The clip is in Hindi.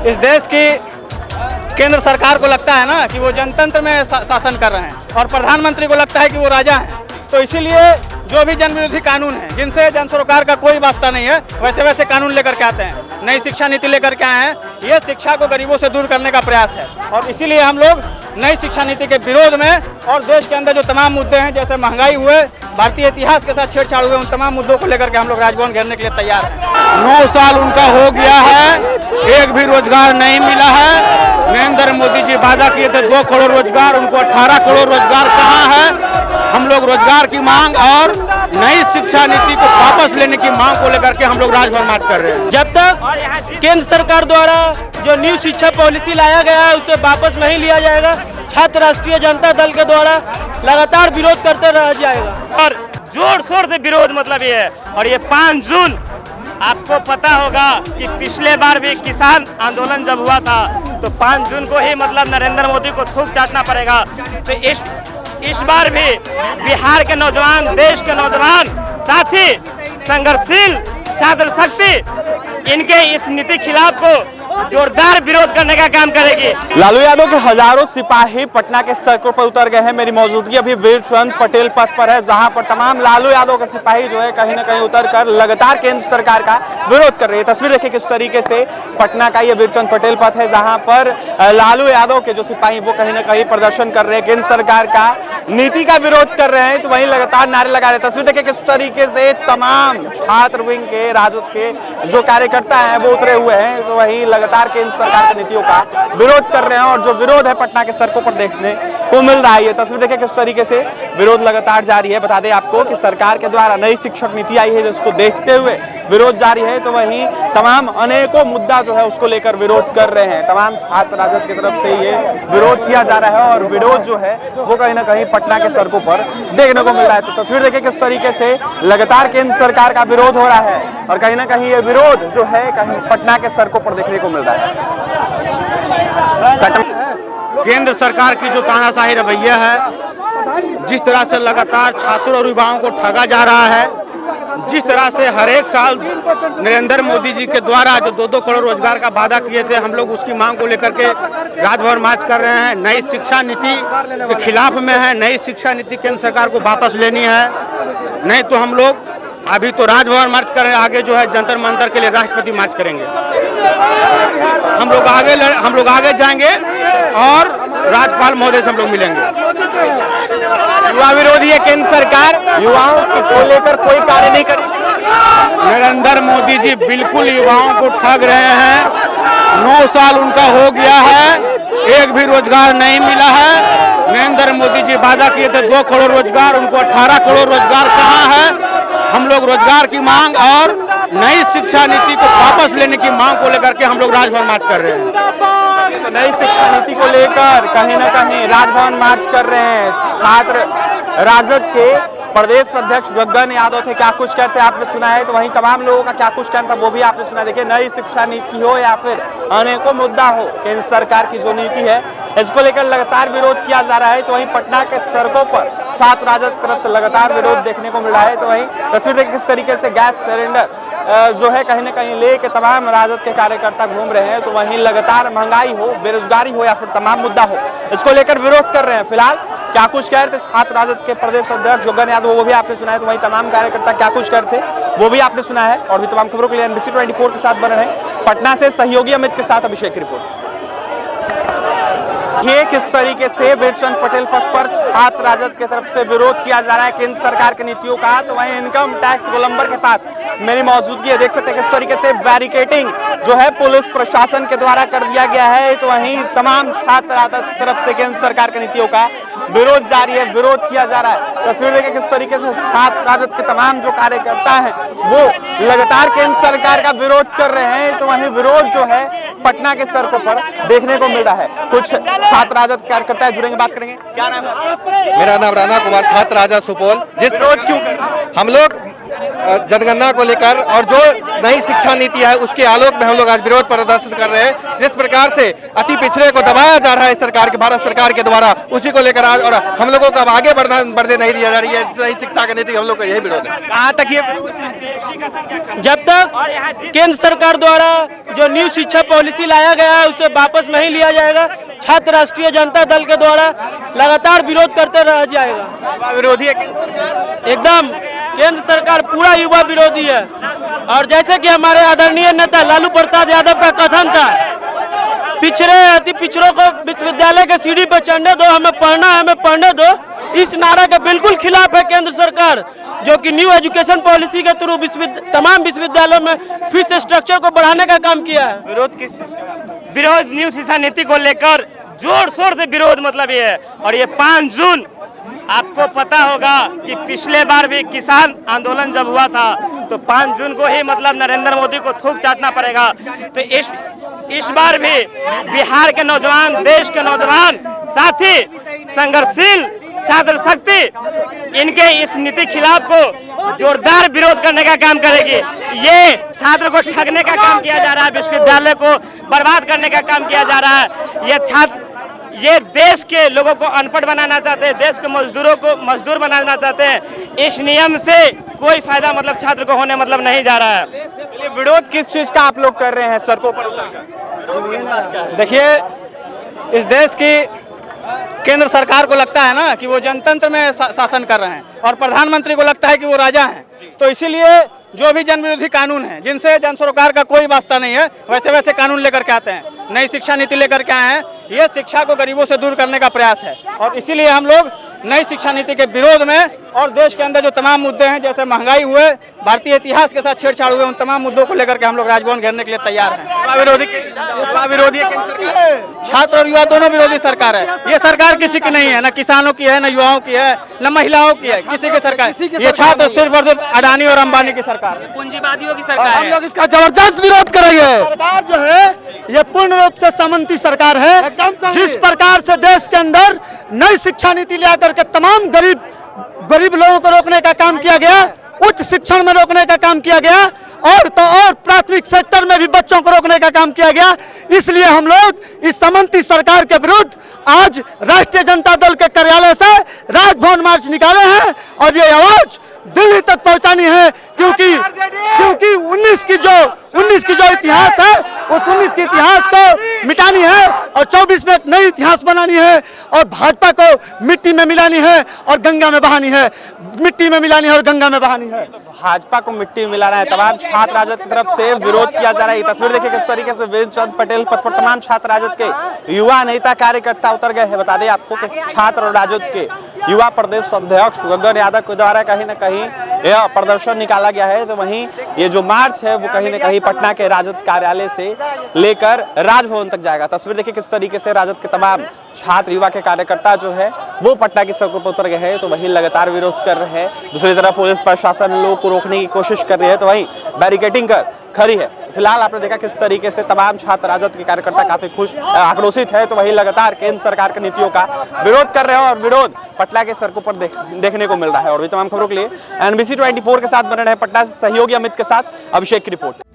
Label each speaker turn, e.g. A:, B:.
A: इस देश की केंद्र सरकार को लगता है ना कि वो जनतंत्र में शासन कर रहे हैं और प्रधानमंत्री को लगता है कि वो राजा हैं। तो इसीलिए जो भी जन विरोधी कानून है जिनसे जन सरोकार का कोई वास्ता नहीं है, वैसे वैसे कानून लेकर के आते हैं। नई शिक्षा नीति लेकर के आए हैं। ये शिक्षा को गरीबों से दूर करने का प्रयास है और इसीलिए हम लोग नई शिक्षा नीति के विरोध में और देश के अंदर जो तमाम मुद्दे हैं, जैसे महंगाई हुए, भारतीय इतिहास के साथ छेड़छाड़ हुए, उन तमाम मुद्दों को लेकर के हम लोग राजभवन घेरने के लिए तैयार हैं।
B: 9 साल उनका हो गया है, एक भी रोजगार नहीं मिला है। नरेंद्र मोदी जी वादा किए थे 2 करोड़ रोजगार, उनको 18 करोड़ रोजगार कहाँ है। हम लोग रोजगार की मांग और नई शिक्षा नीति को वापस लेने की मांग को लेकर के हम लोग राजभवन मार्च कर रहे हैं।
C: जब तक केंद्र सरकार द्वारा जो न्यू शिक्षा पॉलिसी लाया गया है उसे वापस नहीं लिया जाएगा, छात्र राष्ट्रीय जनता दल के द्वारा लगातार विरोध करते रह जाएगा
D: और जोर शोर से विरोध मतलब ये है। और ये 5 जून आपको पता होगा कि पिछले बार भी किसान आंदोलन जब हुआ था तो 5 जून को ही मतलब नरेंद्र मोदी को थूक चाटना पड़ेगा। तो इस बार भी बिहार के नौजवान, देश के नौजवान साथी संघर्षशील छात्र शक्ति इनके इस नीति खिलाफ को जोरदार विरोध करने का काम करेगी।
B: लालू यादव के हजारों सिपाही पटना के सड़कों पर उतर गए हैं। मेरी मौजूदगी अभी वीरचंद पटेल पथ पर है, जहां पर तमाम लालू यादव के सिपाही जो है कहीं ना कहीं उतरकर लगातार केंद्र सरकार का विरोध कर रहे हैं। तस्वीर देखिए किस तरीके से पटना का ये वीरचंद पटेल पथ है, जहां पर लालू यादव के जो सिपाही वो कहीं ना कहीं प्रदर्शन कर रहे हैं, केंद्र सरकार का नीति का विरोध कर रहे हैं, तो वहीं लगातार नारे लगा रहे हैं। तस्वीर देखिए किस तरीके से तमाम छात्र विंग के, राजद के जो कार्यकर्ता है वो उतरे हुए हैं, तो वही लगातार केंद्र सरकार की नीतियों का विरोध कर रहे हैं। और जो विरोध है पटना के सड़कों पर देखने को मिल रहा है। ये तस्वीर देखिए किस तरीके से विरोध लगातार जारी है। बता दें आपको कि सरकार के द्वारा नई शिक्षक नीति आई है, जिसको देखते हुए विरोध जारी है, तो वहीं तमाम अनेकों मुद्दा जो है उसको लेकर विरोध कर रहे हैं। तमाम छात्र राजद की तरफ से ये विरोध किया जा रहा है और विरोध जो है वो कहीं ना कहीं पटना के सड़कों पर देखने को मिल रहा है। तो तस्वीर देखिए किस तरीके से लगातार केंद्र सरकार का विरोध हो रहा है और कहीं ना कहीं ये विरोध जो है कहीं पटना के सड़कों पर देखने को मिल रहा है।
E: केंद्र सरकार की जो तानाशाही रवैया है, जिस तरह से लगातार छात्रों और युवाओं को ठगा जा रहा है, जिस तरह से हर एक साल नरेंद्र मोदी जी के द्वारा जो 2-2 करोड़ रोजगार का वादा किए थे, हम लोग उसकी मांग को लेकर के राजभवन मार्च कर रहे हैं। नई शिक्षा नीति के खिलाफ में है। नई शिक्षा नीति केंद्र सरकार को वापस लेनी है, नहीं तो हम लोग अभी तो राजभवन मार्च कर रहे हैं, आगे जो है जंतर मंतर के लिए राष्ट्रपति मार्च करेंगे। हम लोग आगे जाएंगे और राज्यपाल महोदय से हम लोग मिलेंगे।
B: युवा विरोधी है केंद्र सरकार, युवाओं को लेकर कोई कार्य नहीं करेगी।
E: नरेंद्र मोदी जी बिल्कुल युवाओं को ठग रहे हैं। 9 साल उनका हो गया है, एक भी रोजगार नहीं मिला है। नरेंद्र मोदी जी वादा किए थे 2 करोड़ रोजगार, उनको 18 करोड़ रोजगार कहाँ है। हम लोग रोजगार की मांग और नई शिक्षा नीति को वापस लेने की मांग को लेकर के हम लोग राजभवन मार्च कर रहे हैं।
B: तो नई शिक्षा नीति को लेकर कहीं ना कहीं राजभवन मार्च कर रहे हैं छात्र राजद के प्रदेश अध्यक्ष गगन यादव थे। क्या कुछ कहते आपने सुना है, तो वहीं तमाम लोगों का क्या कुछ कहना था वो भी आपने सुना। देखिए नई शिक्षा नीति हो या फिर अनेकों मुद्दा हो, केंद्र सरकार की जो नीति है इसको लेकर लगातार विरोध किया जा रहा है। तो वहीं पटना के सड़कों पर छात्र राजद की तरफ से लगातार विरोध देखने को मिला है। तो वहीं तस्वीर देखिए किस तरीके से गैस सिलेंडर जो है कहीं ना कहीं लेके तमाम राजद के कार्यकर्ता घूम रहे हैं। तो वहीं लगातार महंगाई हो, बेरोजगारी हो या फिर तमाम मुद्दा हो, इसको लेकर विरोध कर रहे हैं। फिलहाल क्या कुछ कह रहे थे छात्र राजद के प्रदेश अध्यक्ष गगन यादव, वो भी आपने सुना है। तो वहीं तमाम कार्यकर्ता क्या कुछ कर रहे थे वो भी आपने सुना है। और भी तमाम खबरों के लिए NBC 24 के साथ बने रहे। पटना से सहयोगी अमित के साथ अभिषेक की रिपोर्ट। ये किस तरीके से वीरचंद पटेल पथ पर छात्र राजद की तरफ से विरोध किया जा रहा है केंद्र सरकार की नीतियों का। तो वहीं इनकम टैक्स गोलंबर के पास मेरी मौजूदगी है। देख सकते हैं किस तरीके से बैरिकेडिंग जो है पुलिस प्रशासन के द्वारा कर दिया गया है। तो वहीं तमाम छात्र राजद की तरफ से केंद्र सरकार की नीतियों का विरोध जारी है, विरोध किया जा रहा है। तस्वीर देखिए किस तरीके से छात्र राजद के तमाम जो कार्यकर्ता हैं वो लगातार केंद्र सरकार का विरोध कर रहे हैं। तो वहीं विरोध जो है पटना के सड़कों पर देखने को मिल रहा है। कुछ छात्र राजद कार्यकर्ता जुड़ेंगे, बात करेंगे। क्या नाम है?
F: मेरा नाम राणा कुमार, छात्र राजा सुपौल।
B: जिस विरोध क्यों कर रहे हैं?
F: हम लोग जनगणना को लेकर और जो नई शिक्षा नीति है उसके आलोक में हम लोग आज विरोध प्रदर्शन कर रहे हैं। जिस प्रकार से अति पिछड़े को दबाया जा रहा है सरकार के, भारत सरकार के द्वारा, उसी को लेकर आज और हम लोगों को अब आगे बढ़ने नहीं दिया जा रही है। नई शिक्षा की नीति हम लोग का यही विरोध है।
B: कहाँ तक ये
C: जब तक केंद्र सरकार द्वारा जो न्यू शिक्षा पॉलिसी लाया गया है उसे वापस नहीं लिया जाएगा। छात्र राष्ट्रीय जनता दल के द्वारा लगातार विरोध करते रह जाएगा।
B: विरोधी है केंद्र सरकार।
C: एकदम केंद्र सरकार पूरा युवा विरोधी है। और जैसे कि हमारे आदरणीय नेता लालू प्रसाद यादव का कथन था, पिछड़े अति पिछड़ों को विश्वविद्यालय के सीढ़ी पर चढ़ने दो, हमें पढ़ना है, हमें पढ़ने दो, इस नारे के बिल्कुल खिलाफ है केंद्र सरकार, जो कि न्यू एजुकेशन पॉलिसी के थ्रू तमाम विश्वविद्यालयों में फीस स्ट्रक्चर को बढ़ाने का काम किया है।
B: विरोध किस चीज का?
D: विरोध न्यू शिक्षा नीति को लेकर जोर शोर से विरोध मतलब ये है। और ये 5 जून आपको पता होगा कि पिछले बार भी किसान आंदोलन जब हुआ था तो 5 जून को ही मतलब नरेंद्र मोदी को थूक चाटना पड़ेगा। तो इस बार भी बिहार के नौजवान, देश के नौजवान साथी, संघर्षशील छात्र शक्ति इनके इस नीति खिलाफ को जोरदार विरोध करने का काम करेगी। ये छात्र को ठगने का काम किया जा रहा है, विश्वविद्यालय को बर्बाद करने का काम किया जा रहा है। ये देश के लोगों को अनपढ़ बनाना चाहते हैं, देश के मजदूरों को मजदूर बनाना चाहते हैं। इस नियम से कोई फायदा मतलब छात्र को होने मतलब नहीं जा रहा है।
B: ये विरोध किस चीज का आप लोग कर रहे हैं सड़कों पर उतरकर? विरोध किस बात का है?
A: देखिए, इस देश की केंद्र सरकार को लगता है ना कि वो जनतंत्र में शासन कर रहे हैं और प्रधानमंत्री को लगता है कि वो राजा हैं। तो इसीलिए जो भी जन विरोधी कानून है, जिनसे जन सरोकार का कोई वास्ता नहीं है, वैसे वैसे कानून लेकर के आते हैं। नई शिक्षा नीति लेकर के आए हैं। ये शिक्षा को गरीबों से दूर करने का प्रयास है और इसीलिए हम लोग नई शिक्षा नीति के विरोध में और देश के अंदर जो तमाम मुद्दे हैं, जैसे महंगाई हुए, भारतीय इतिहास के साथ छेड़छाड़ हुए, उन तमाम मुद्दों को लेकर के हम लोग राजभवन घेरने के लिए तैयार हैं।
B: विरोधी है केंद्र सरकार।
A: छात्र और युवा दोनों विरोधी सरकार है। ये सरकार किसी की नहीं है, न किसानों की है, न युवाओं की है, न महिलाओं की है, किसी की सरकार। ये छात्र सिर्फ और सिर्फ अडानी और अंबानी की सरकार है,
C: पूंजीवादियों की सरकार
G: हम लोग इसका जबरदस्त विरोध करेंगे। सरकार जो है ये पूर्ण रूप से सामंती सरकार है। जिस प्रकार से देश के अंदर नई शिक्षा नीति ले आकर के तमाम गरीब लोगों को रोकने का काम किया गया, उच्च शिक्षण में रोकने का काम किया गया और तो और प्राथमिक सेक्टर में भी बच्चों को रोकने का काम किया गया। इसलिए हम लोग इस सामंती सरकार के विरुद्ध आज राष्ट्रीय जनता दल के कार्यालय से राजभवन मार्च निकाले हैं और ये आवाज दिल्ली तक पहुंचानी है, क्योंकि 19 की जो इतिहास है उस 19 के इतिहास को मिटानी है और 24 में एक नई इतिहास बनानी है और भाजपा को मिट्टी में मिलानी है और गंगा में बहानी है, मिट्टी में मिलानी है और गंगा में बहानी है।
B: भाजपा को मिट्टी में मिलाना है। तमाम छात्र राजद की तरफ से विरोध किया जा रहा है। ये तस्वीर देखिए किस तरीके से वीर चंद पटेल पथ पर तमाम छात्र राजद के युवा नेता कार्यकर्ता उतर गए हैं। बता दें आपको कि छात्र और राजद के युवा प्रदेश अध्यक्ष गगन यादव के द्वारा कहीं न कहीं यह प्रदर्शन निकाला गया है। तो वहीं ये जो मार्च है वो कहीं न कहीं पटना के राजद कार्यालय से लेकर राजभवन तक जाएगा। तस्वीर देखिए किस तरीके से राजद के तमाम छात्र युवा के कार्यकर्ता जो है वो पटना की सड़कों पर उतर गए हैं। तो वहीं लगातार विरोध कर रहे हैं। दूसरी तरफ पुलिस प्रशासन लोगों को रोकने की कोशिश कर रही है, तो वहीं बैरिकेडिंग कर खड़ी है। फिलहाल आपने देखा किस तरीके से तमाम छात्र राजद के कार्यकर्ता काफी आक्रोशित है। तो वहीं लगातार केंद्र सरकार की नीतियों का विरोध कर रहे हैं और विरोध पटना के सड़कों पर देखने को मिल रहा है। और भी तमाम खबरों के लिए NBC 24 के साथ बने रहे पटना से सहयोगी अमित के साथ अभिषेक की रिपोर्ट।